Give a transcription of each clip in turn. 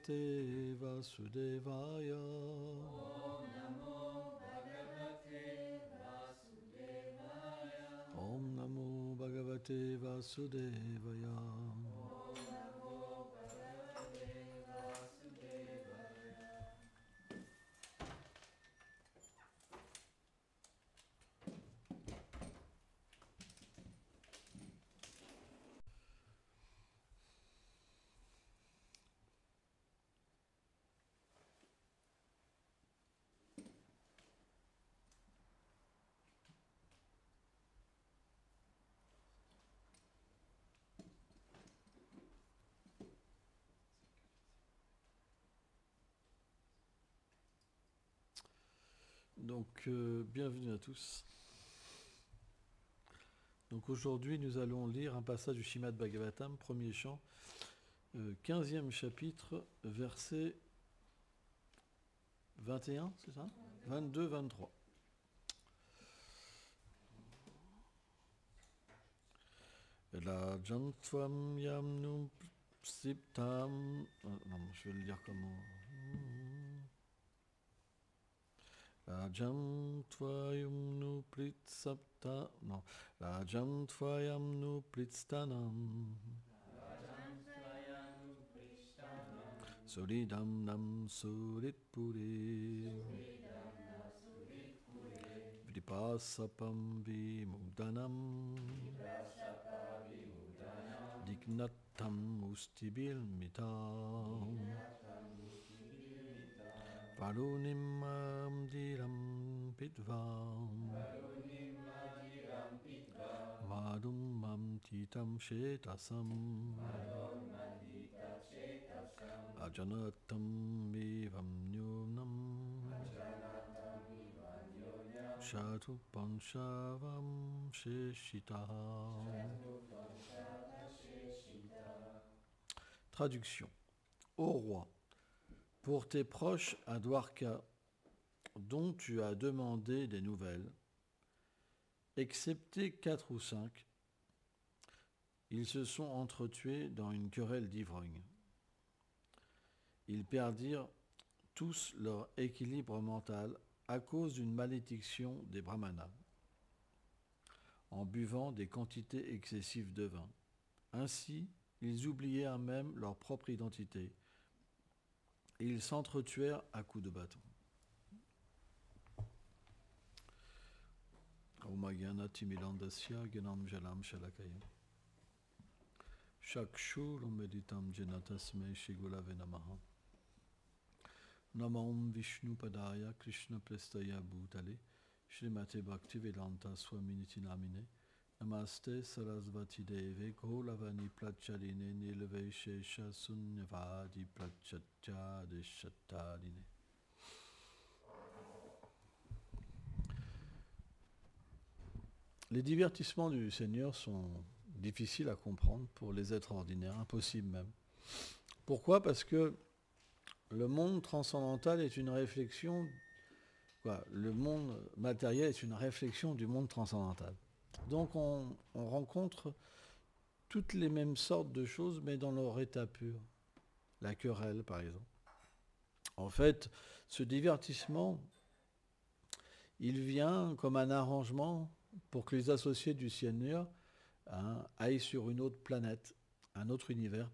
Bhagavate Vasudevaya. Om Namo Bhagavate Vasudevaya. Donc, bienvenue à tous. Donc aujourd'hui, nous allons lire un passage du Srimad Bhagavatam, premier chant, 15e chapitre, verset 21, c'est ça 22-23. La jantvam yamnum siptam... Non, je vais le lire comment... Rajam tvayam pritsapta... Non. Rajam tvayam pritstanam. Solidam nam suritpuri. Vripasapam vimugdanam. Dignatam mustibil mitam. Varunimam diram pitvam. Madhumam titam shetasam. Ajanatam vivam nyunam. Shatu panshavam sheshita. Traduction. Ô roi, pour tes proches à Dwarka, dont tu as demandé des nouvelles, excepté 4 ou 5, ils se sont entretués dans une querelle d'ivrogne. Ils perdirent tous leur équilibre mental à cause d'une malédiction des brahmanas, en buvant des quantités excessives de vin. Ainsi, ils oublièrent même leur propre identité, et ils s'entretuèrent à coups de bâton. Omagyanati milandasya ganam jalam shalakaya. Shakshur meditam janatasme shigulave namaha. Namam Vishnu Padaya Krishna Prestaya Bhutale Shrimate Bhaktivedanta Swaminiti Namine Namaste Sarasvati Deve Golavani Prachaline Nilve Shesha Sunyavadi Prachatya Deshatarine. Les divertissements du Seigneur sont difficiles à comprendre pour les êtres ordinaires, impossibles même. Pourquoi ? Parce que le monde transcendantal est une réflexion, le monde matériel est une réflexion du monde transcendantal. Donc on rencontre toutes les mêmes sortes de choses, mais dans leur état pur. La querelle, par exemple. En fait, ce divertissement, il vient comme un arrangement pour que les associés du Seigneur aillent sur une autre planète, un autre univers,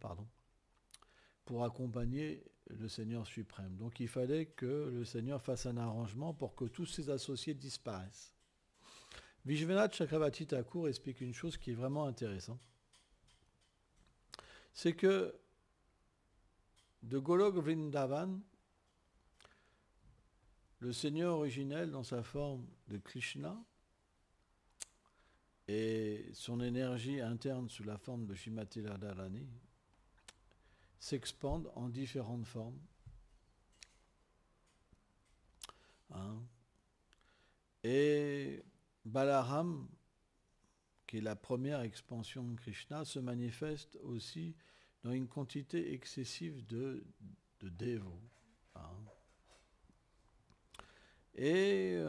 pour accompagner le Seigneur suprême. Donc il fallait que le Seigneur fasse un arrangement pour que tous ses associés disparaissent. Vishwanath Chakravarti Thakur explique une chose qui est vraiment intéressante. C'est que de Golok Vrindavan, le Seigneur originel dans sa forme de Krishna et son énergie interne sous la forme de Shrimati Radharani s'expandent en différentes formes. Et Balaram, qui est la première expansion de Krishna, se manifeste aussi dans une quantité excessive de dévots. Et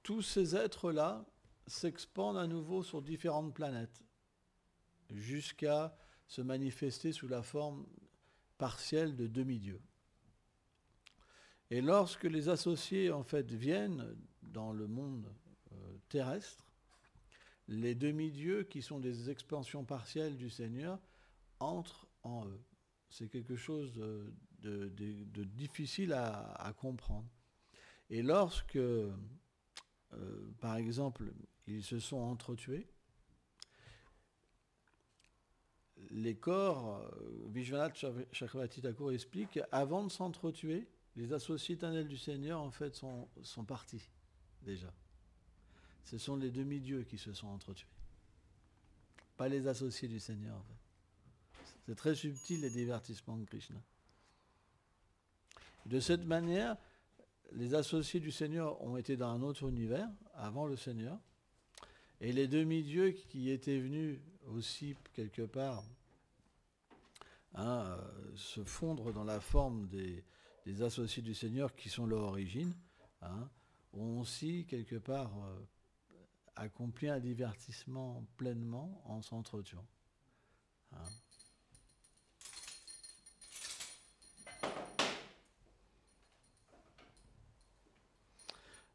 tous ces êtres-là s'expandent à nouveau sur différentes planètes, jusqu'à se manifester sous la forme partielle de demi-dieux. Et lorsque les associés en fait viennent dans le monde terrestre, les demi-dieux qui sont des expansions partielles du Seigneur entrent en eux. C'est quelque chose de difficile à comprendre. Et lorsque, par exemple, ils se sont entretués, les corps, Vishwanath Chakravarti Thakur explique, avant de s'entretuer, les associés éternels du Seigneur, en fait, sont partis, déjà. Ce sont les demi-dieux qui se sont entretués. Pas les associés du Seigneur, en fait. C'est très subtil, les divertissements de Krishna. De cette manière, les associés du Seigneur ont été dans un autre univers, avant le Seigneur, et les demi-dieux qui étaient venus aussi, quelque part, se fondre dans la forme des associés du Seigneur qui sont leur origine, ont aussi, quelque part, accompli un divertissement pleinement en s'entretuant.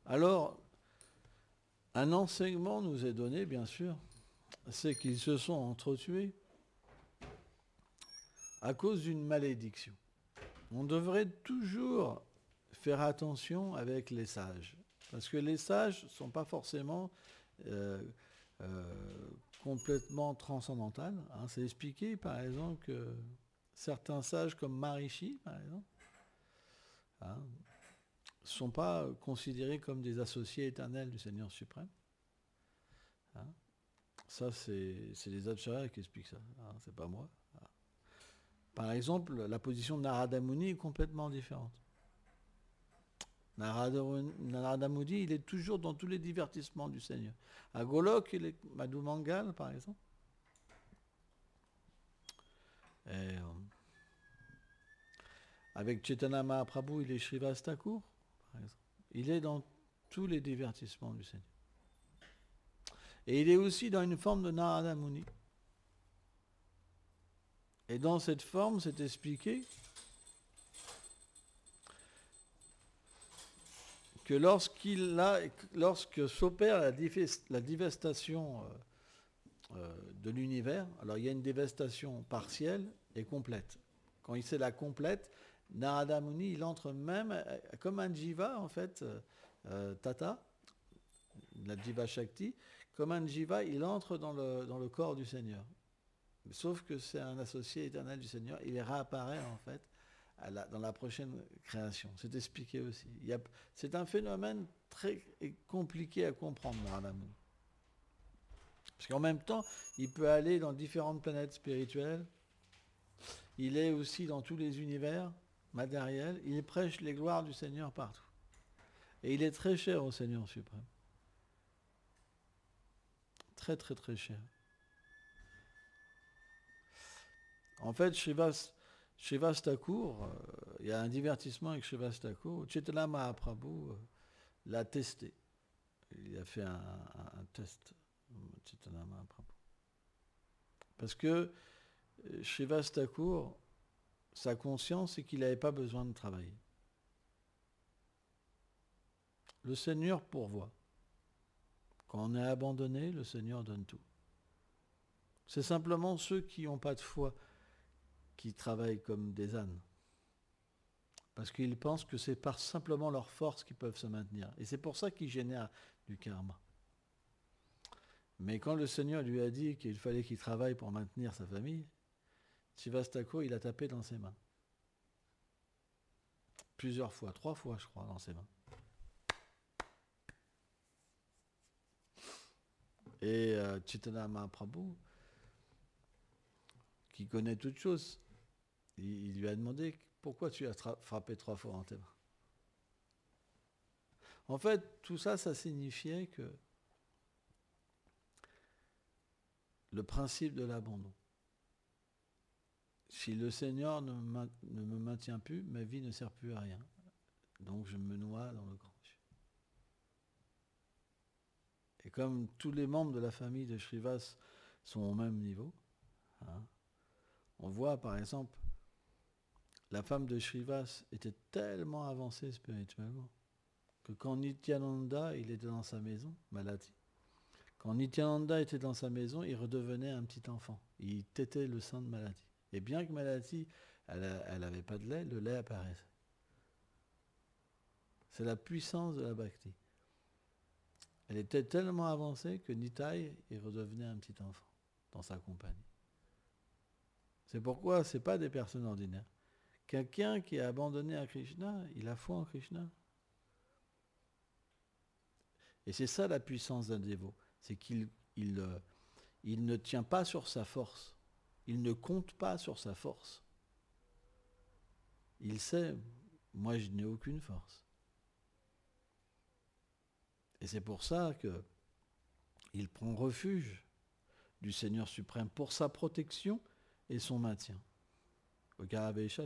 Alors, un enseignement nous est donné, bien sûr, c'est qu'ils se sont entretués à cause d'une malédiction. On devrait toujours faire attention avec les sages, parce que les sages ne sont pas forcément complètement transcendantales. C'est expliqué, par exemple, que certains sages comme Maharishi, par exemple, ne sont pas considérés comme des associés éternels du Seigneur suprême. Ça, c'est les acharyas qui expliquent ça, c'est pas moi. Par exemple, la position de Narada Muni est complètement différente. Narada Muni, il est toujours dans tous les divertissements du Seigneur. À Golok, il est Madhu Mangal, par exemple. Et, avec Chaitanya Mahaprabhu, il est Srivas Thakur, par exemple. Il est dans tous les divertissements du Seigneur. Et il est aussi dans une forme de Narada Muni. Et dans cette forme, c'est expliqué que lorsque s'opère la dévastation de l'univers, alors il y a une dévastation partielle et complète. Quand c'est la complète, Narada Muni, il entre même comme un jiva, en fait, Tata, la jiva Shakti, comme un jiva, il entre dans le corps du Seigneur. Sauf que c'est un associé éternel du Seigneur, il réapparaît en fait dans la prochaine création. C'est expliqué aussi. C'est un phénomène très compliqué à comprendre, Narada Muni. Parce qu'en même temps, il peut aller dans différentes planètes spirituelles, il est aussi dans tous les univers matériels, il prêche les gloires du Seigneur partout. Et il est très cher au Seigneur suprême. Très très très cher. En fait, Srivas Thakur, il y a un divertissement avec Srivas Thakur. Chaitanya Mahaprabhu l'a testé. Il a fait un test, Chaitanya Mahaprabhu. Parce que Srivas Thakur, sa conscience, c'est qu'il n'avait pas besoin de travailler. Le Seigneur pourvoit. Quand on est abandonné, le Seigneur donne tout. C'est simplement ceux qui n'ont pas de foi qui travaillent comme des ânes. Parce qu'ils pensent que c'est par simplement leur force qu'ils peuvent se maintenir. Et c'est pour ça qu'ils génèrent du karma. Mais quand le Seigneur lui a dit qu'il fallait qu'il travaille pour maintenir sa famille, Srivas Thakur, il a tapé dans ses mains. Plusieurs fois, 3 fois je crois, dans ses mains. Et Chaitanya Mahaprabhu, qui connaît toutes choses, il lui a demandé pourquoi tu as frappé 3 fois dans tes mains. En fait, tout ça, ça signifiait que le principe de l'abandon. Si le Seigneur ne me maintient plus, ma vie ne sert plus à rien. Donc je me noie dans le grand jeu. Et comme tous les membres de la famille de Srivas sont au même niveau, on voit par exemple la femme de Shrivas était tellement avancée spirituellement que quand Nityananda, il était dans sa maison, Malati, quand Nityananda était dans sa maison, il redevenait un petit enfant. Il tétait le sein de Malati. Et bien que Malati, elle n'avait pas de lait, le lait apparaissait. C'est la puissance de la bhakti. Elle était tellement avancée que Nitai, il redevenait un petit enfant dans sa compagnie. C'est pourquoi ce n'est pas des personnes ordinaires. Quelqu'un qui est abandonné à Krishna, il a foi en Krishna. Et c'est ça la puissance d'un dévot. C'est qu'il ne tient pas sur sa force. Il ne compte pas sur sa force. Il sait, moi je n'ai aucune force. Et c'est pour ça qu'il prend refuge du Seigneur suprême pour sa protection et son maintien. Au Garavesha,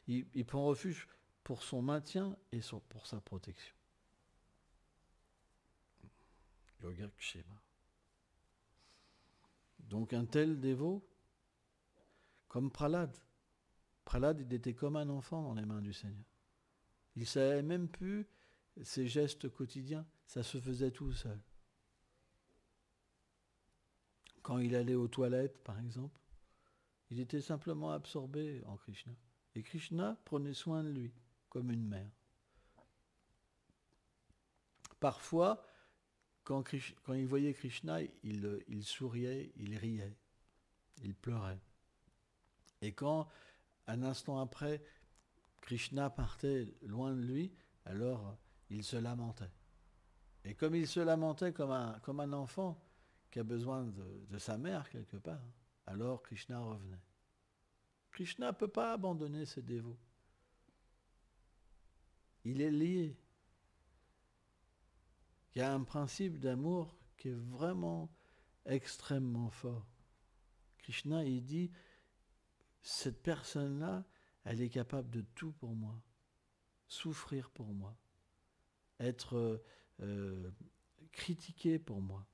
il prend refuge pour son maintien et pour sa protection. Yogakshéma. Donc un tel dévot, comme Prahlad. Prahlad, il était comme un enfant dans les mains du Seigneur. Il ne savait même plus ses gestes quotidiens, ça se faisait tout seul. Quand il allait aux toilettes, par exemple, il était simplement absorbé en Krishna. Et Krishna prenait soin de lui, comme une mère. Parfois, quand il voyait Krishna, il souriait, il riait, il pleurait. Et quand, un instant après, Krishna partait loin de lui, alors il se lamentait. Et comme il se lamentait comme un enfant qui a besoin de sa mère quelque part, alors Krishna revenait. Krishna ne peut pas abandonner ses dévots. Il est lié. Il y a un principe d'amour qui est vraiment extrêmement fort. Krishna, il dit, cette personne-là, elle est capable de tout pour moi, souffrir pour moi, être critiquée pour moi,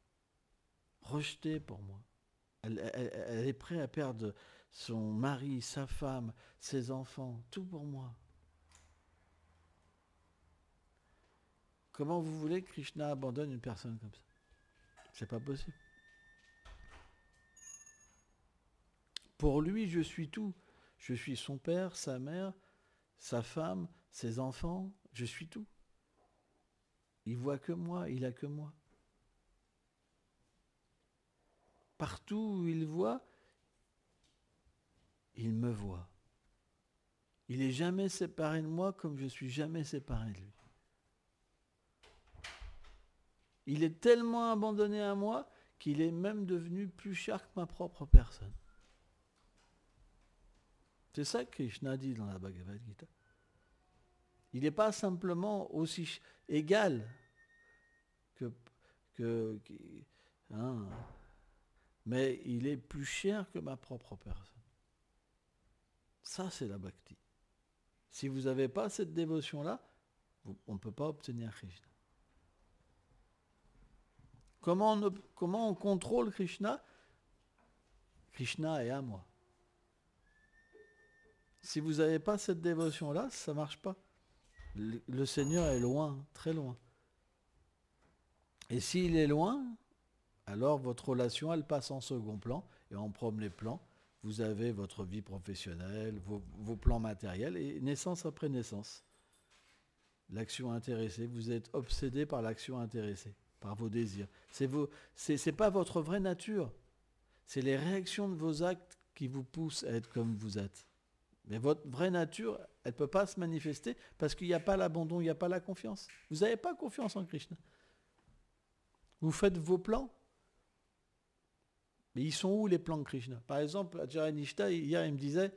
rejetée pour moi. Elle est prête à perdre son mari, sa femme, ses enfants, tout pour moi. Comment vous voulez que Krishna abandonne une personne comme ça? C'est pas possible. Pour lui, je suis tout. Je suis son père, sa mère, sa femme, ses enfants, je suis tout. Il voit que moi, il a que moi. Partout où il voit, il me voit. Il n'est jamais séparé de moi comme je suis jamais séparé de lui. Il est tellement abandonné à moi qu'il est même devenu plus cher que ma propre personne. C'est ça que Krishna dit dans la Bhagavad Gita. Il n'est pas simplement aussi égal mais il est plus cher que ma propre personne. Ça, c'est la bhakti. Si vous n'avez pas cette dévotion-là, on ne peut pas obtenir Krishna. Comment on contrôle Krishna? Krishna est à moi. Si vous n'avez pas cette dévotion-là, ça ne marche pas. Le Seigneur est loin, très loin. Et s'il est loin, alors votre relation, elle passe en second plan et en premier plan. Vous avez votre vie professionnelle, vos plans matériels et naissance après naissance. L'action intéressée, vous êtes obsédé par l'action intéressée, par vos désirs. C'est pas votre vraie nature. C'est les réactions de vos actes qui vous poussent à être comme vous êtes. Mais votre vraie nature, elle ne peut pas se manifester parce qu'il n'y a pas l'abandon, il n'y a pas la confiance. Vous n'avez pas confiance en Krishna. Vous faites vos plans. Mais ils sont où les plans de Krishna? Par exemple, Acharya Nishta, hier, il me disait,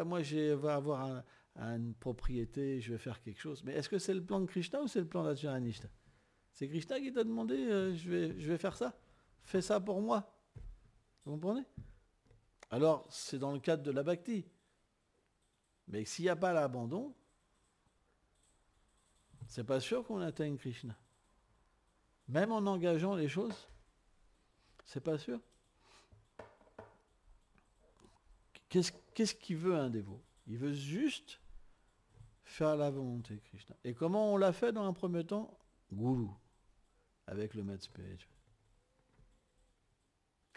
moi, je vais avoir une propriété, je vais faire quelque chose. Mais est-ce que c'est le plan de Krishna ou c'est le plan d'Acharya Nishta? C'est Krishna qui t'a demandé, je vais faire ça. Fais ça pour moi. Vous comprenez? Alors, c'est dans le cadre de la bhakti. Mais s'il n'y a pas l'abandon, c'est pas sûr qu'on atteigne Krishna. Même en engageant les choses, c'est pas sûr. Qu'est-ce qu'il veut un dévot? Il veut juste faire la volonté de Krishna. Et comment on l'a fait dans un premier temps? Guru, avec le maître spirituel.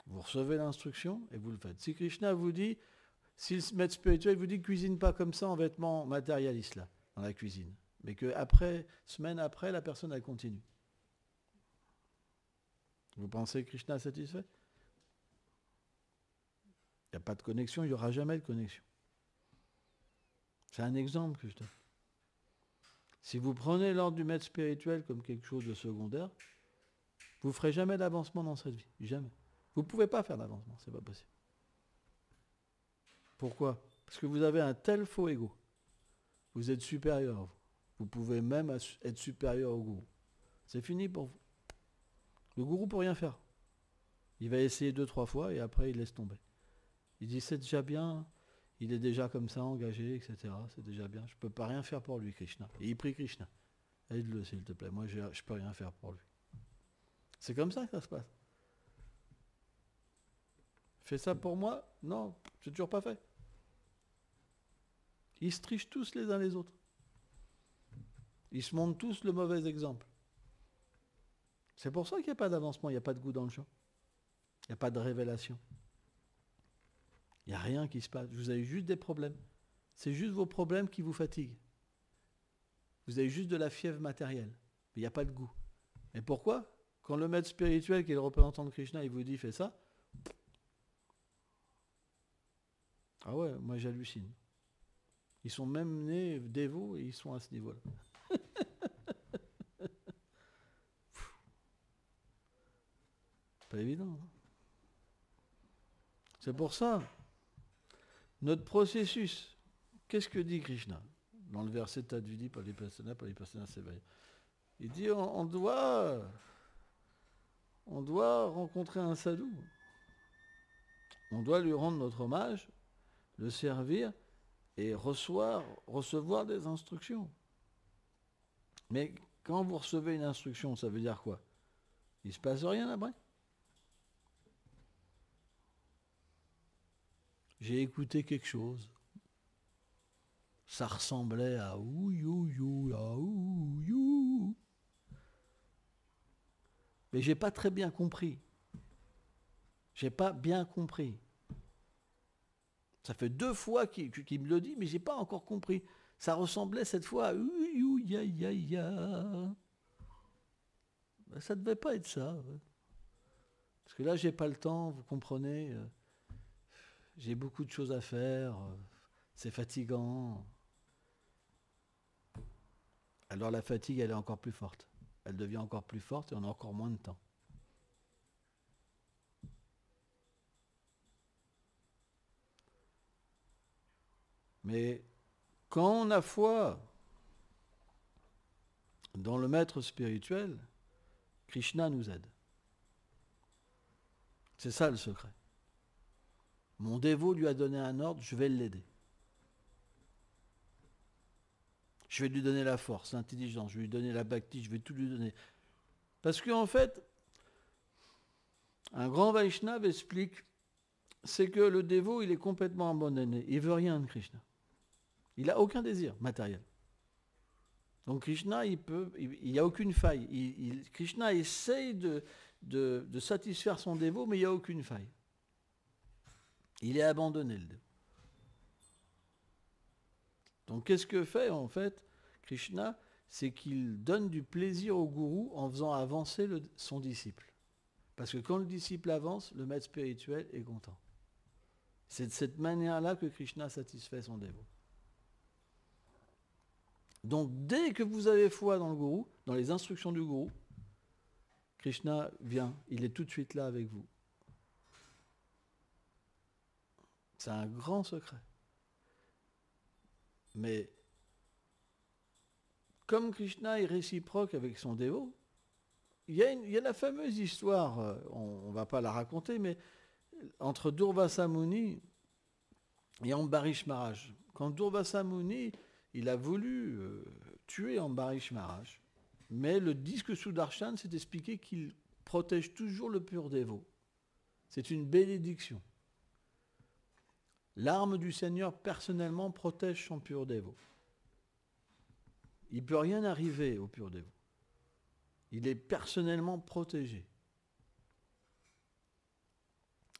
Vous recevez l'instruction et vous le faites. Si Krishna vous dit, si le maître spirituel vous dit cuisine pas comme ça en vêtements matérialistes là, dans la cuisine, mais que après, semaine après, la personne elle continue. Vous pensez que Krishna est satisfait? Il n'y a pas de connexion, il n'y aura jamais de connexion. C'est un exemple que je donne. Si vous prenez l'ordre du maître spirituel comme quelque chose de secondaire, vous ne ferez jamais d'avancement dans cette vie. Jamais. Vous ne pouvez pas faire d'avancement, c'est pas possible. Pourquoi? Parce que vous avez un tel faux ego. Vous êtes supérieur à vous. Vous pouvez même être supérieur au gourou. C'est fini pour vous. Le gourou ne peut rien faire. Il va essayer 2-3 fois et après il laisse tomber. Il dit c'est déjà bien, il est déjà comme ça engagé, etc. C'est déjà bien. Je ne peux pas rien faire pour lui, Krishna. Et il prie Krishna. Aide-le s'il te plaît. Moi je ne peux rien faire pour lui. C'est comme ça que ça se passe. Fais ça pour moi? Non, c'est toujours pas fait. Ils se trichent tous les uns les autres. Ils se montrent tous le mauvais exemple. C'est pour ça qu'il n'y a pas d'avancement, il n'y a pas de goût dans le champ. Il n'y a pas de révélation. Il n'y a rien qui se passe. Vous avez juste des problèmes. C'est juste vos problèmes qui vous fatiguent. Vous avez juste de la fièvre matérielle. Mais il n'y a pas de goût. Et pourquoi? Quand le maître spirituel, qui est le représentant de Krishna, il vous dit fais ça. Ah ouais, moi j'hallucine. Ils sont même nés dévots et ils sont à ce niveau-là. Pas évident. Hein. C'est pour ça, notre processus, qu'est-ce que dit Krishna? Dans le verset Tadvidi, Palipasana Sevaya. Il dit on doit rencontrer un sadhu. On doit lui rendre notre hommage, le servir et recevoir des instructions. Mais quand vous recevez une instruction, ça veut dire quoi? Il ne se passe rien après? J'ai écouté quelque chose. Ça ressemblait à ouyouyou, à ouyou. Mais j'ai pas très bien compris. J'ai pas bien compris. Ça fait 2 fois qu'il me le dit, mais j'ai pas encore compris. Ça ressemblait cette fois à ouyou, ya ya ya. Ben, ça devait pas être ça. Ouais. Parce que là, j'ai pas le temps, vous comprenez. J'ai beaucoup de choses à faire. C'est fatigant. Alors la fatigue, elle est encore plus forte. Elle devient encore plus forte et on a encore moins de temps. Mais quand on a foi dans le maître spirituel, Krishna nous aide. C'est ça le secret. Mon dévot lui a donné un ordre, je vais l'aider. Je vais lui donner la force, l'intelligence, je vais lui donner la bhakti, je vais tout lui donner. Parce qu'en fait, un grand Vaishnava explique, c'est que le dévot, il est complètement abandonné. Il ne veut rien de Krishna. Il n'a aucun désir matériel. Donc Krishna, il n'y a aucune faille. Krishna essaye de satisfaire son dévot, mais il n'y a aucune faille. Il est abandonné, le dévot. Donc qu'est-ce que fait en fait Krishna? C'est qu'il donne du plaisir au gourou en faisant avancer son disciple. Parce que quand le disciple avance, le maître spirituel est content. C'est de cette manière-là que Krishna satisfait son dévot. Donc dès que vous avez foi dans le gourou, dans les instructions du gourou, Krishna vient, il est tout de suite là avec vous. C'est un grand secret. Mais comme Krishna est réciproque avec son dévot, il y a la fameuse histoire, on ne va pas la raconter, mais entre Durvasa Muni et Ambarish Maharaj. Quand Durvasa Muni, il a voulu tuer Ambarish Maharaj, mais le disque Sudarshan s'est expliqué qu'il protège toujours le pur dévot. C'est une bénédiction. L'arme du Seigneur personnellement protège son pur dévot. Il ne peut rien arriver au pur dévot. Il est personnellement protégé.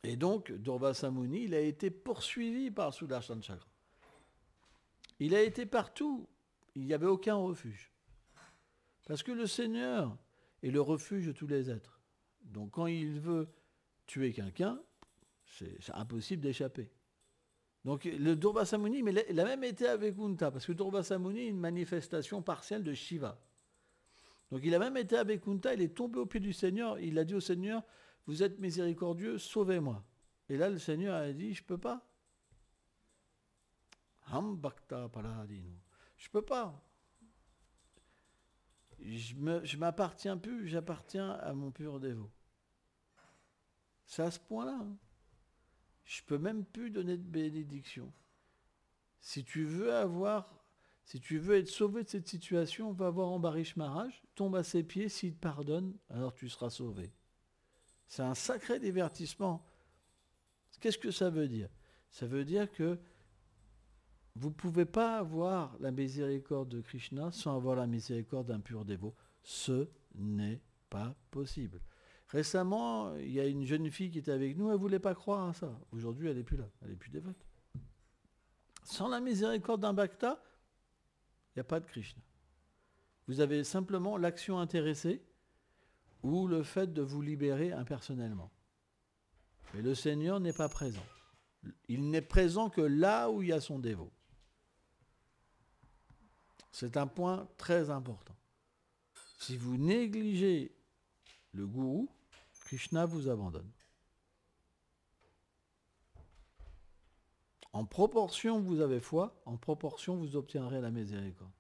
Et donc, Durvasa Muni, il a été poursuivi par Sudarshan Chakra. Il a été partout. Il n'y avait aucun refuge. Parce que le Seigneur est le refuge de tous les êtres. Donc quand il veut tuer quelqu'un, c'est impossible d'échapper. Donc le Durvasa Muni, mais il a même été avec Kunta, parce que Durvasa Muni est une manifestation partielle de Shiva. Donc il a même été avec Kunta, il est tombé au pied du Seigneur, il a dit au Seigneur, vous êtes miséricordieux, sauvez-moi. Et là le Seigneur a dit, je ne peux pas. Ham Bhakta Paladinu. Je ne peux pas. Je m'appartiens plus, j'appartiens à mon pur dévot. C'est à ce point-là. Hein. Je ne peux même plus donner de bénédiction. Si tu veux être sauvé de cette situation, va voir Ambarish Maharaj, tombe à ses pieds, s'il te pardonne, alors tu seras sauvé. C'est un sacré divertissement. Qu'est-ce que ça veut dire? Ça veut dire que vous ne pouvez pas avoir la miséricorde de Krishna sans avoir la miséricorde d'un pur dévot. Ce n'est pas possible. Récemment, il y a une jeune fille qui était avec nous, elle ne voulait pas croire à ça. Aujourd'hui, elle n'est plus là, elle n'est plus dévote. Sans la miséricorde d'un bhakta, il n'y a pas de Krishna. Vous avez simplement l'action intéressée ou le fait de vous libérer impersonnellement. Mais le Seigneur n'est pas présent. Il n'est présent que là où il y a son dévot. C'est un point très important. Si vous négligez le gourou, Krishna vous abandonne. En proportion vous avez foi, en proportion vous obtiendrez la miséricorde.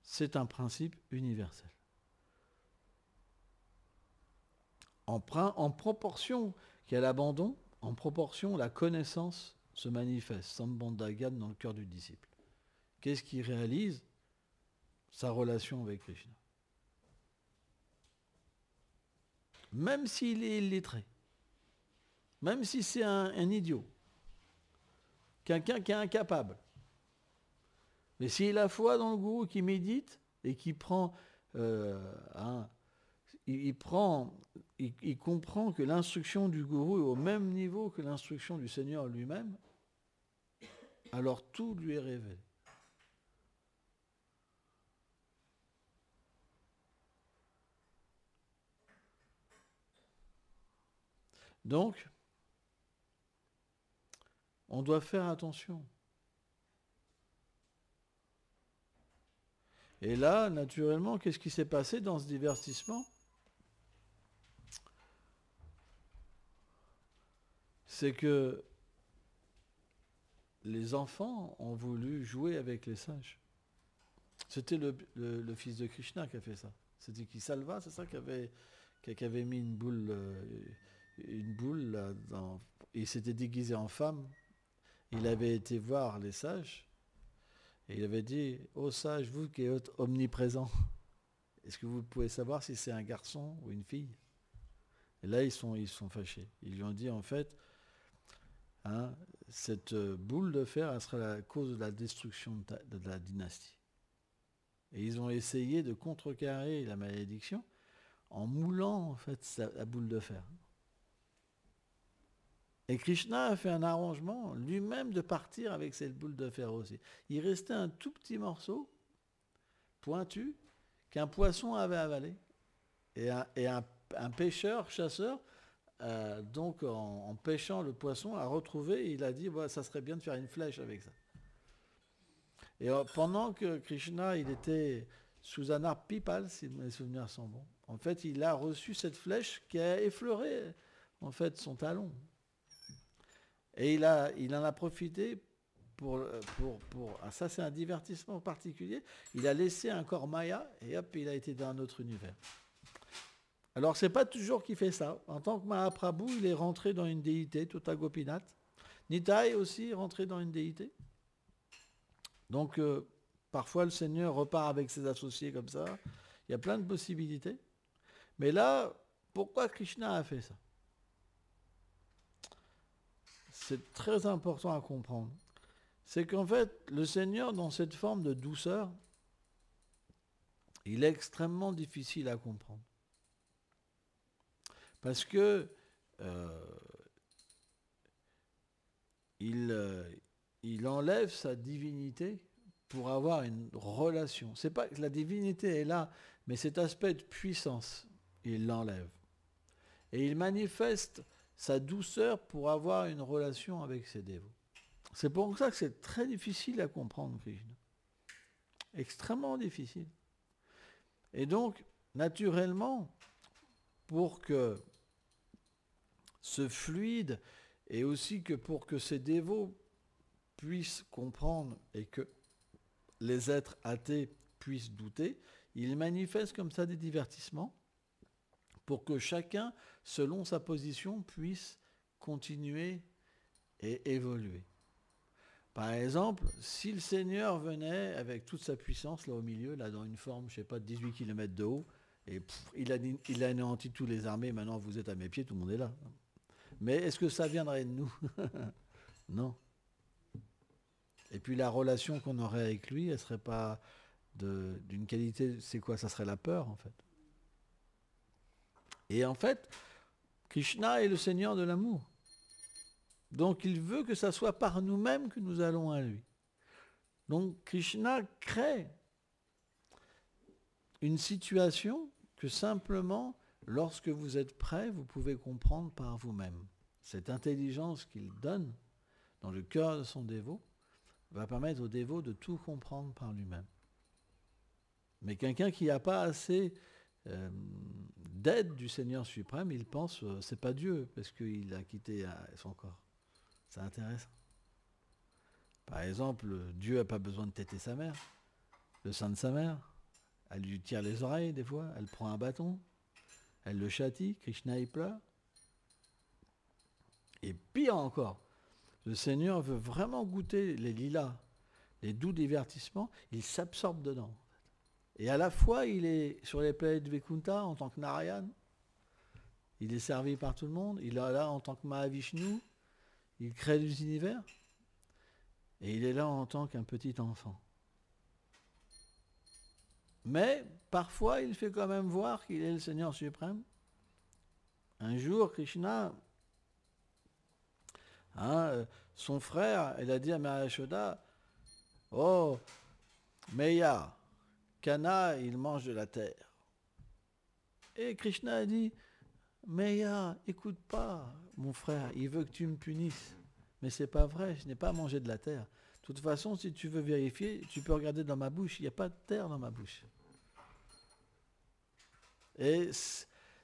C'est un principe universel. En proportion qu'il y a l'abandon, en proportion la connaissance se manifeste, Sambandhagan dans le cœur du disciple. Qu'est-ce qu'il réalise? Sa relation avec Krishna. Même s'il est illettré, même si c'est un idiot, quelqu'un qui est incapable, mais s'il a foi dans le gourou, qui médite et qui prend, il comprend que l'instruction du gourou est au même niveau que l'instruction du Seigneur lui-même, alors tout lui est révélé. Donc, on doit faire attention. Et là, naturellement, qu'est-ce qui s'est passé dans ce divertissement? C'est que les enfants ont voulu jouer avec les singes. C'était le fils de Krishna qui a fait ça. C'était qui Salva, c'est ça, qui avait mis une boule là, il s'était déguisé en femme. Il avait été voir les sages et il avait dit, ô sages, vous qui êtes omniprésents, est-ce que vous pouvez savoir si c'est un garçon ou une fille? Et là, ils sont fâchés. Ils lui ont dit, en fait, cette boule de fer, elle sera la cause de la destruction de la dynastie. Et ils ont essayé de contrecarrer la malédiction en moulant, en fait, la boule de fer. Et Krishna a fait un arrangement lui-même de partir avec cette boule de fer aussi. Il restait un tout petit morceau pointu qu'un poisson avait avalé. Et un pêcheur, chasseur, donc en pêchant le poisson, a retrouvé et il a dit ça serait bien de faire une flèche avec ça. Et pendant que Krishna il était sous un arbre pipal, si mes souvenirs sont bons, en fait il a reçu cette flèche qui a effleuré en fait son talon. Et il en a profité pour ça c'est un divertissement particulier, il a laissé un corps maya et hop, il a été dans un autre univers. Alors c'est pas toujours qu'il fait ça. En tant que Mahaprabhu, il est rentré dans une déité, Tota Gopinath. Nitai aussi est rentré dans une déité. Donc parfois le Seigneur repart avec ses associés comme ça. Il y a plein de possibilités. Mais là, pourquoi Krishna a fait ça? c'est très important à comprendre, c'est qu'en fait, le Seigneur, dans cette forme de douceur, il est extrêmement difficile à comprendre. Parce que il enlève sa divinité pour avoir une relation. C'est pas que la divinité est là, mais cet aspect de puissance, il l'enlève. Et il manifeste sa douceur pour avoir une relation avec ses dévots. C'est pour ça que c'est très difficile à comprendre, Krishna. Extrêmement difficile. Et donc, naturellement, pour que ce fluide, et aussi que pour que ces dévots puissent comprendre et que les êtres athées puissent douter, il manifeste comme ça des divertissements pour que chacun, selon sa position, puisse continuer et évoluer. Par exemple, si le Seigneur venait avec toute sa puissance là au milieu, là dans une forme, je ne sais pas, de 18 km de haut, et il a anéanti tous les armées, maintenant vous êtes à mes pieds, tout le monde est là. Mais est-ce que ça viendrait de nous? Non. Et puis la relation qu'on aurait avec lui, elle ne serait pas d'une qualité, c'est quoi? Ça serait la peur en fait. Et en fait, Krishna est le Seigneur de l'amour. Donc il veut que ça soit par nous-mêmes que nous allons à lui. Donc Krishna crée une situation que simplement, lorsque vous êtes prêt, vous pouvez comprendre par vous-même. Cette intelligence qu'il donne dans le cœur de son dévot va permettre au dévot de tout comprendre par lui-même. Mais quelqu'un qui n'a pas assez d'aide du Seigneur suprême, il pense c'est pas Dieu parce qu'il a quitté son corps. C'est intéressant. Par exemple, Dieu n'a pas besoin de téter sa mère, le sein de sa mère. Elle lui tire les oreilles des fois, elle prend un bâton, elle le châtie, Krishna y pleure. Et pire encore, le Seigneur veut vraiment goûter les lilas, les doux divertissements, il s'absorbe dedans. Et à la fois, il est sur les planètes Vaikuntha en tant que Narayan, il est servi par tout le monde, il est là en tant que Mahavishnu, il crée des univers, et il est là en tant qu'un petit enfant. Mais parfois, il fait quand même voir qu'il est le Seigneur suprême. Un jour, Krishna, son frère, il a dit à Maya Yashoda, « Oh, Meya, Kana, il mange de la terre. » Et Krishna a dit, « Meya, écoute pas, mon frère, il veut que tu me punisses. Mais c'est pas vrai, je n'ai pas mangé de la terre. De toute façon, si tu veux vérifier, tu peux regarder dans ma bouche, il n'y a pas de terre dans ma bouche. » Et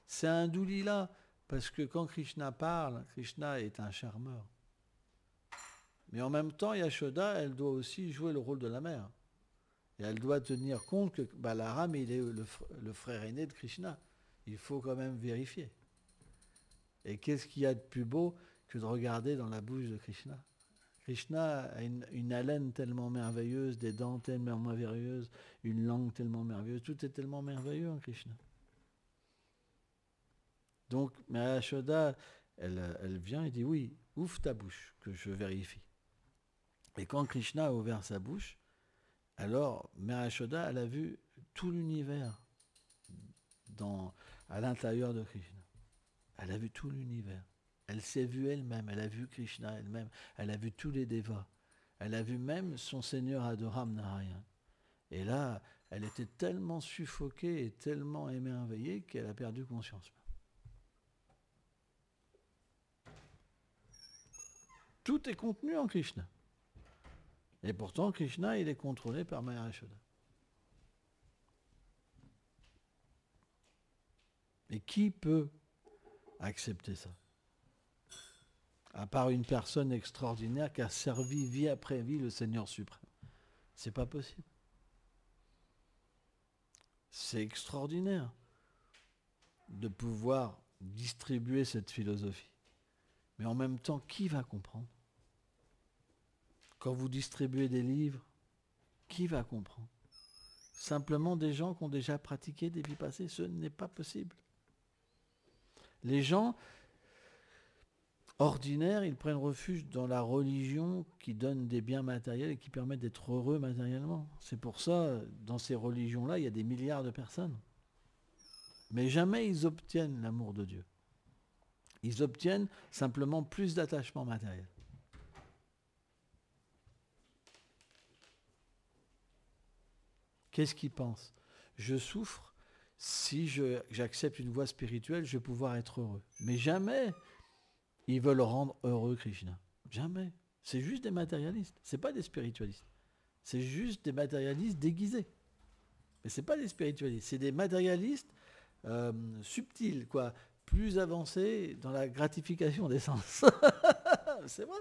c'est un doux lila, parce que quand Krishna parle, Krishna est un charmeur. Mais en même temps, Yashoda, elle doit aussi jouer le rôle de la mère. Et elle doit tenir compte que Balaram, il est le frère aîné de Krishna. Il faut quand même vérifier. Et qu'est-ce qu'il y a de plus beau que de regarder dans la bouche de Krishna? Krishna a une haleine tellement merveilleuse, des dents tellement merveilleuses, une langue tellement merveilleuse, tout est tellement merveilleux en Krishna. Donc, Maya Yashoda, elle vient et dit, oui, ouvre ta bouche, que je vérifie. Et quand Krishna a ouvert sa bouche, alors Maya Yashoda, elle a vu tout l'univers à l'intérieur de Krishna. Elle a vu tout l'univers. Elle s'est vue elle-même, elle a vu Krishna elle-même, elle a vu tous les devas. Elle a vu même son Seigneur Adoram Narayan. Et là, elle était tellement suffoquée et tellement émerveillée qu'elle a perdu conscience. Tout est contenu en Krishna. Et pourtant, Krishna, il est contrôlé par Maya Yashoda. Et qui peut accepter ça? À part une personne extraordinaire qui a servi vie après vie le Seigneur suprême. C'est pas possible. C'est extraordinaire de pouvoir distribuer cette philosophie. Mais en même temps, qui va comprendre? Quand vous distribuez des livres, qui va comprendre? Simplement des gens qui ont déjà pratiqué des vies passées, ce n'est pas possible. Les gens, ordinaires, ils prennent refuge dans la religion qui donne des biens matériels et qui permet d'être heureux matériellement. C'est pour ça, dans ces religions-là, il y a des milliards de personnes. Mais jamais ils obtiennent l'amour de Dieu. Ils obtiennent simplement plus d'attachement matériel. Qu'est-ce qu'ils pensent? Je souffre, si j'accepte une voie spirituelle, je vais pouvoir être heureux. Mais jamais ils veulent rendre heureux Krishna. Jamais. C'est juste des matérialistes. C'est pas des spiritualistes. C'est juste des matérialistes déguisés. Mais c'est pas des spiritualistes. C'est des matérialistes subtils, quoi, plus avancés dans la gratification des sens. C'est vrai.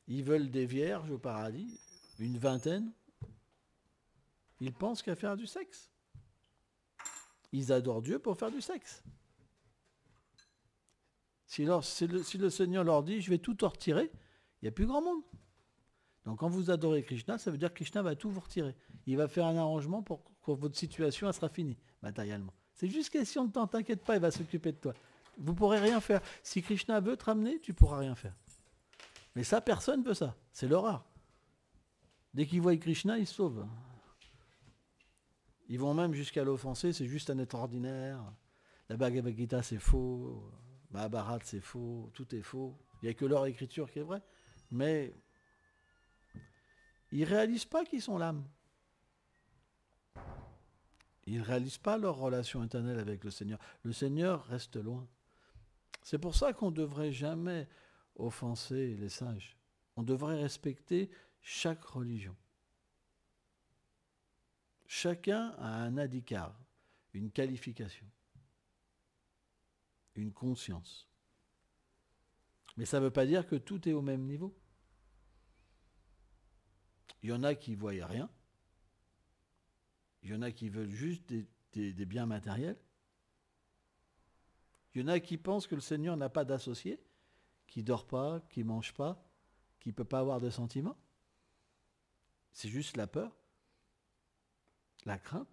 Ils veulent des vierges au paradis, une vingtaine. Ils pensent qu'à faire du sexe. Ils adorent Dieu pour faire du sexe. Si le Seigneur leur dit « je vais tout te retirer », il n'y a plus grand monde. Donc quand vous adorez Krishna, ça veut dire que Krishna va tout vous retirer. Il va faire un arrangement pour que votre situation elle sera finie, matériellement. C'est juste question de temps, t'inquiète pas, il va s'occuper de toi. Vous ne pourrez rien faire. Si Krishna veut te ramener, tu ne pourras rien faire. Mais ça, personne ne veut ça. C'est le rare. Dès qu'ils voient Krishna, ils se sauvent. Ils vont même jusqu'à l'offenser, c'est juste un être ordinaire. La Bhagavad Gita, c'est faux. Mahabharata, c'est faux. Tout est faux. Il n'y a que leur écriture qui est vraie. Mais ils ne réalisent pas qu'ils sont l'âme. Ils ne réalisent pas leur relation éternelle avec le Seigneur. Le Seigneur reste loin. C'est pour ça qu'on ne devrait jamais offenser les sages. On devrait respecter chaque religion. Chacun a un adhikar, une qualification, une conscience. Mais ça ne veut pas dire que tout est au même niveau. Il y en a qui ne voient rien. Il y en a qui veulent juste des biens matériels. Il y en a qui pensent que le Seigneur n'a pas d'associé, qui ne dort pas, qui ne mange pas, qui ne peut pas avoir de sentiments. C'est juste la peur. La crainte.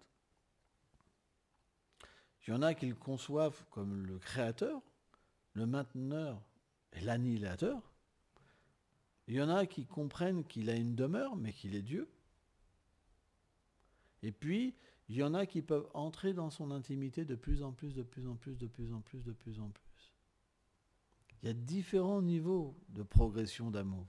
Il y en a qui le conçoivent comme le créateur, le mainteneur et l'annihilateur. Il y en a qui comprennent qu'il a une demeure, mais qu'il est Dieu. Et puis, il y en a qui peuvent entrer dans son intimité de plus en plus, de plus en plus, de plus en plus, de plus en plus. Il y a différents niveaux de progression d'amour.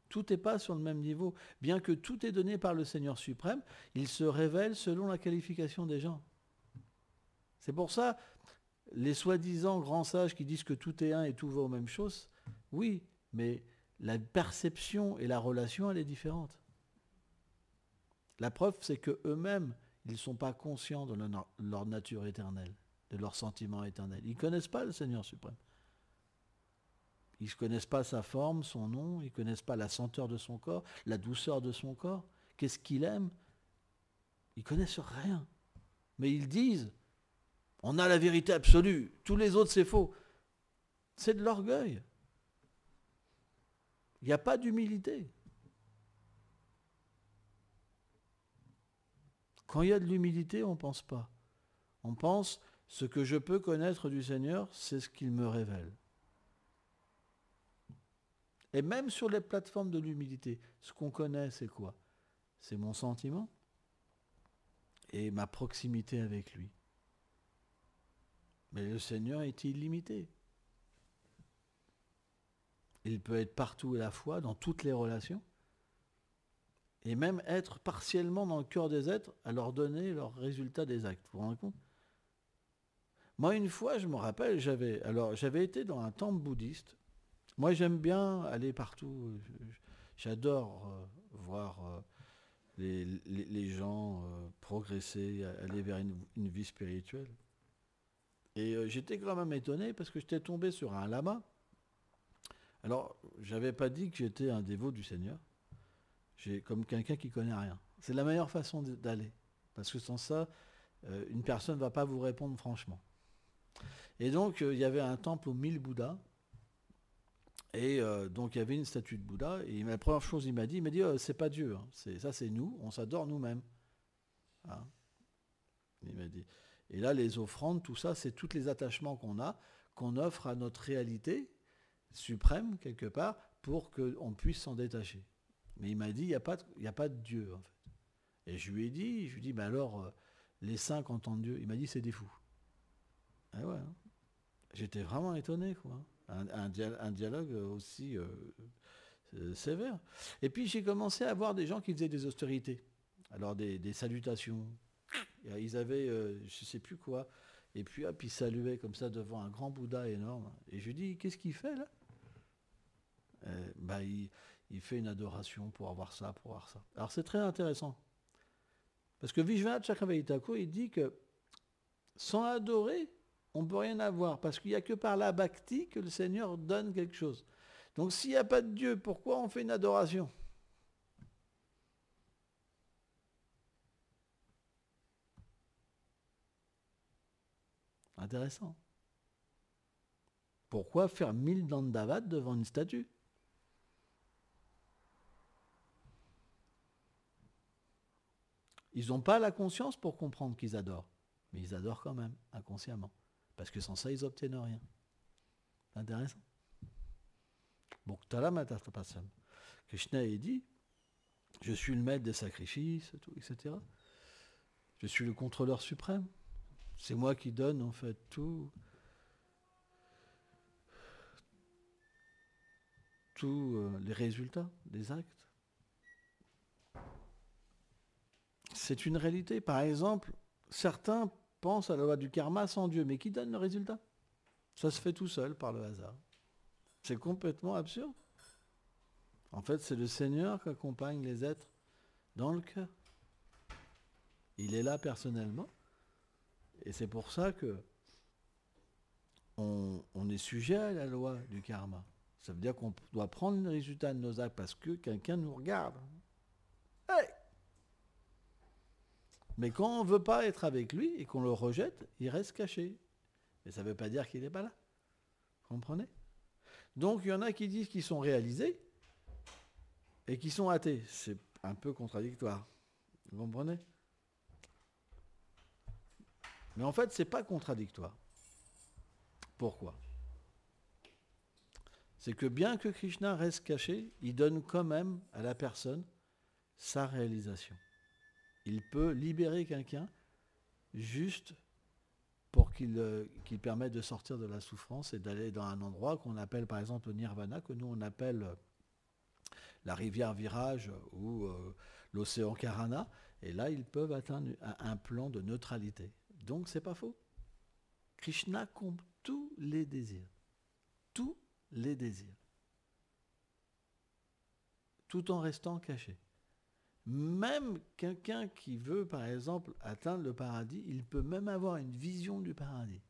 Tout n'est pas sur le même niveau. Bien que tout est donné par le Seigneur suprême, il se révèle selon la qualification des gens. C'est pour ça, les soi-disant grands sages qui disent que tout est un et tout va aux mêmes choses, oui, mais la perception et la relation, elle est différente. La preuve, c'est qu'eux-mêmes, ils ne sont pas conscients de leur nature éternelle, de leur sentiment éternel. Ils ne connaissent pas le Seigneur suprême. Ils ne connaissent pas sa forme, son nom, ils ne connaissent pas la senteur de son corps, la douceur de son corps, qu'est-ce qu'il aime. Ils ne connaissent rien. Mais ils disent, on a la vérité absolue, tous les autres c'est faux. C'est de l'orgueil. Il n'y a pas d'humilité. Quand il y a de l'humilité, on ne pense pas. On pense, ce que je peux connaître du Seigneur, c'est ce qu'il me révèle. Et même sur les plateformes de l'humilité, ce qu'on connaît, c'est quoi? C'est mon sentiment et ma proximité avec lui. Mais le Seigneur est illimité. Il peut être partout à la fois, dans toutes les relations, et même être partiellement dans le cœur des êtres, à leur donner leurs résultats des actes. Vous vous rendez compte? Moi, une fois, je me rappelle, j'avais été dans un temple bouddhiste. Moi, j'aime bien aller partout. J'adore voir les gens progresser, aller vers une vie spirituelle. Et j'étais quand même étonné parce que j'étais tombé sur un lama. Alors, j'avais pas dit que j'étais un dévot du Seigneur. J'ai comme quelqu'un qui connaît rien. C'est la meilleure façon d'aller. Parce que sans ça, une personne ne va pas vous répondre franchement. Et donc, il y avait un temple aux 1000 Bouddhas. Et donc, il y avait une statue de Bouddha. Et la première chose il m'a dit, c'est pas Dieu. Hein. Ça, c'est nous. On s'adore nous-mêmes. Hein. Il m'a dit. Et là, les offrandes, tout ça, c'est tous les attachements qu'on a, qu'on offre à notre réalité suprême, quelque part, pour qu'on puisse s'en détacher. Mais il m'a dit, il n'y a pas de Dieu, en fait. Et je lui ai dit, mais alors, les saints qui entendent Dieu, il m'a dit, c'est des fous. Et ouais, hein. J'étais vraiment étonné, quoi. Un dialogue aussi sévère. Et puis j'ai commencé à voir des gens qui faisaient des austérités. Alors des salutations. Ils avaient, je ne sais plus quoi. Et puis hop, ils saluaient comme ça devant un grand Bouddha énorme. Et je lui dis, qu'est-ce qu'il fait là? Il fait une adoration pour avoir ça, pour avoir ça. Alors c'est très intéressant. Parce que Vishwanath Chakravarti Thakur, il dit que sans adorer, on ne peut rien avoir. Parce qu'il n'y a que par la bhakti que le Seigneur donne quelque chose. Donc s'il n'y a pas de Dieu, pourquoi on fait une adoration? Intéressant. Pourquoi faire 1000 dandavat devant une statue? Ils n'ont pas la conscience pour comprendre qu'ils adorent. Mais ils adorent quand même, inconsciemment. Parce que sans ça, ils n'obtiennent rien. C'est intéressant. Krishna a dit, je suis le maître des sacrifices, etc. Je suis le contrôleur suprême. C'est moi qui donne en fait tous les résultats des actes. C'est une réalité. Par exemple, certains pensent à la loi du karma sans Dieu, mais qui donne le résultat? Ça se fait tout seul par le hasard. C'est complètement absurde. En fait, c'est le Seigneur qui accompagne les êtres dans le cœur. Il est là personnellement. Et c'est pour ça que on est sujet à la loi du karma. Ça veut dire qu'on doit prendre le résultat de nos actes parce que quelqu'un nous regarde. Hey! Mais quand on ne veut pas être avec lui et qu'on le rejette, il reste caché. Mais ça ne veut pas dire qu'il n'est pas là. Vous comprenez? Donc il y en a qui disent qu'ils sont réalisés et qui sont athées. C'est un peu contradictoire. Vous comprenez? Mais en fait, ce n'est pas contradictoire. Pourquoi? C'est que bien que Krishna reste caché, il donne quand même à la personne sa réalisation. Il peut libérer quelqu'un juste pour qu'il permette de sortir de la souffrance et d'aller dans un endroit qu'on appelle par exemple le nirvana, que nous on appelle la rivière Virage ou l'océan Karana. Et là, ils peuvent atteindre un plan de neutralité. Donc, c'est pas faux. Krishna comble tous les désirs. Tous les désirs. Tout en restant caché. Même quelqu'un qui veut, par exemple, atteindre le paradis, il peut même avoir une vision du paradis.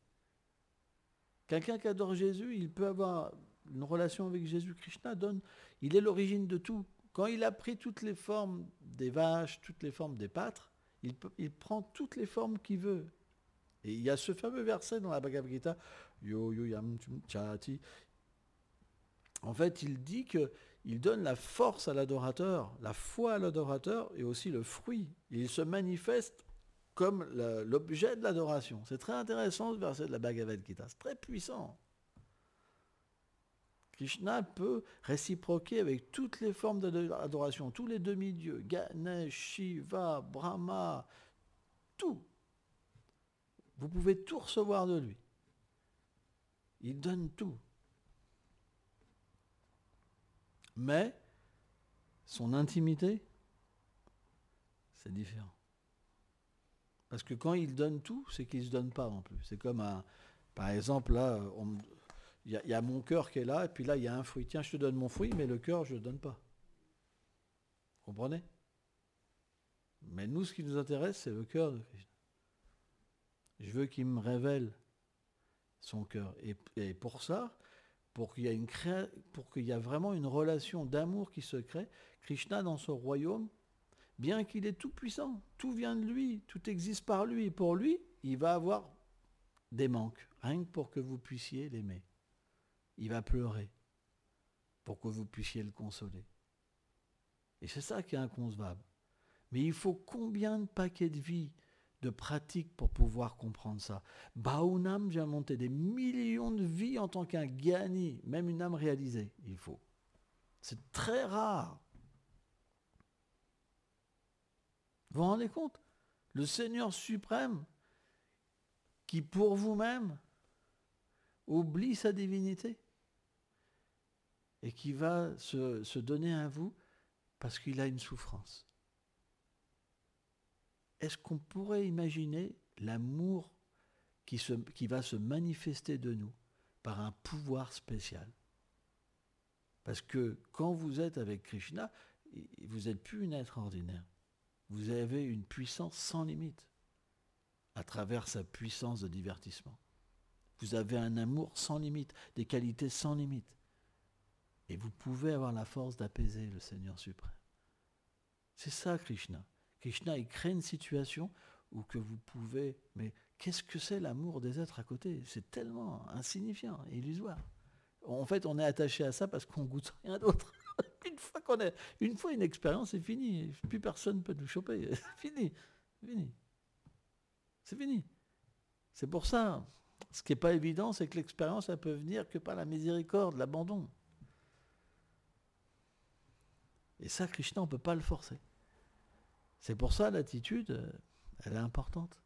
Quelqu'un qui adore Jésus, il peut avoir une relation avec Jésus. Krishna donne, il est l'origine de tout. Quand il a pris toutes les formes des vaches, toutes les formes des pâtres, il prend toutes les formes qu'il veut. Et il y a ce fameux verset dans la Bhagavad Gita, Yo yo yam chati. En fait, il dit qu'il donne la force à l'adorateur, la foi à l'adorateur et aussi le fruit. Il se manifeste comme l'objet de l'adoration. C'est très intéressant ce verset de la Bhagavad Gita, c'est très puissant. Krishna peut réciproquer avec toutes les formes d'adoration, tous les demi-dieux, Ganesh, Shiva, Brahma, tout. Vous pouvez tout recevoir de lui. Il donne tout. Mais son intimité, c'est différent. Parce que quand il donne tout, c'est qu'il ne se donne pas non plus. C'est comme par exemple, là, il y a mon cœur qui est là, et puis là, il y a un fruit. Tiens, je te donne mon fruit, mais le cœur, je ne le donne pas. Vous comprenez? Mais nous, ce qui nous intéresse, c'est le cœur de Krishna. Je veux qu'il me révèle son cœur. Et pour ça, pour qu'il y ait vraiment une relation d'amour qui se crée, Krishna, dans son royaume, bien qu'il est tout puissant, tout vient de lui, tout existe par lui, et pour lui, il va avoir des manques, rien que pour que vous puissiez l'aimer. Il va pleurer pour que vous puissiez le consoler. Et c'est ça qui est inconcevable. Mais il faut combien de paquets de vies de pratique pour pouvoir comprendre ça. Bahunam vient monter des millions de vies en tant qu'un gyani, même une âme réalisée, il faut. C'est très rare. Vous vous rendez compte? Le Seigneur suprême, qui pour vous-même oublie sa divinité et qui va se donner à vous parce qu'il a une souffrance. Est-ce qu'on pourrait imaginer l'amour qui va se manifester de nous par un pouvoir spécial? Parce que quand vous êtes avec Krishna, vous n'êtes plus un être ordinaire. Vous avez une puissance sans limite à travers sa puissance de divertissement. Vous avez un amour sans limite, des qualités sans limite. Et vous pouvez avoir la force d'apaiser le Seigneur suprême. C'est ça Krishna. Krishna, il crée une situation où que vous pouvez... Mais qu'est-ce que c'est l'amour des êtres à côté? C'est tellement insignifiant, illusoire. En fait, on est attaché à ça parce qu'on goûte rien d'autre. Une fois une expérience, c'est fini. Plus personne ne peut nous choper. C'est fini. C'est fini. C'est pour ça. Ce qui n'est pas évident, c'est que l'expérience, elle peut venir que par la miséricorde, l'abandon. Et ça, Krishna, on ne peut pas le forcer. C'est pour ça l'attitude, elle est importante.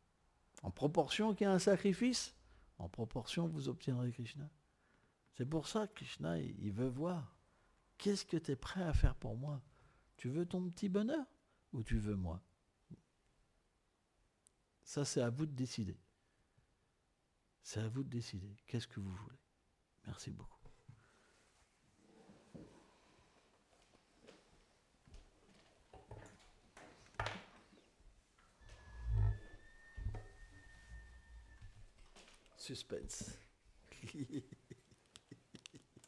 En proportion qu'il y a un sacrifice, en proportion vous obtiendrez Krishna. C'est pour ça que Krishna, il veut voir. Qu'est-ce que tu es prêt à faire pour moi? Tu veux ton petit bonheur ou tu veux moi? Ça, c'est à vous de décider. C'est à vous de décider. Qu'est-ce que vous voulez? Merci beaucoup. Suspense.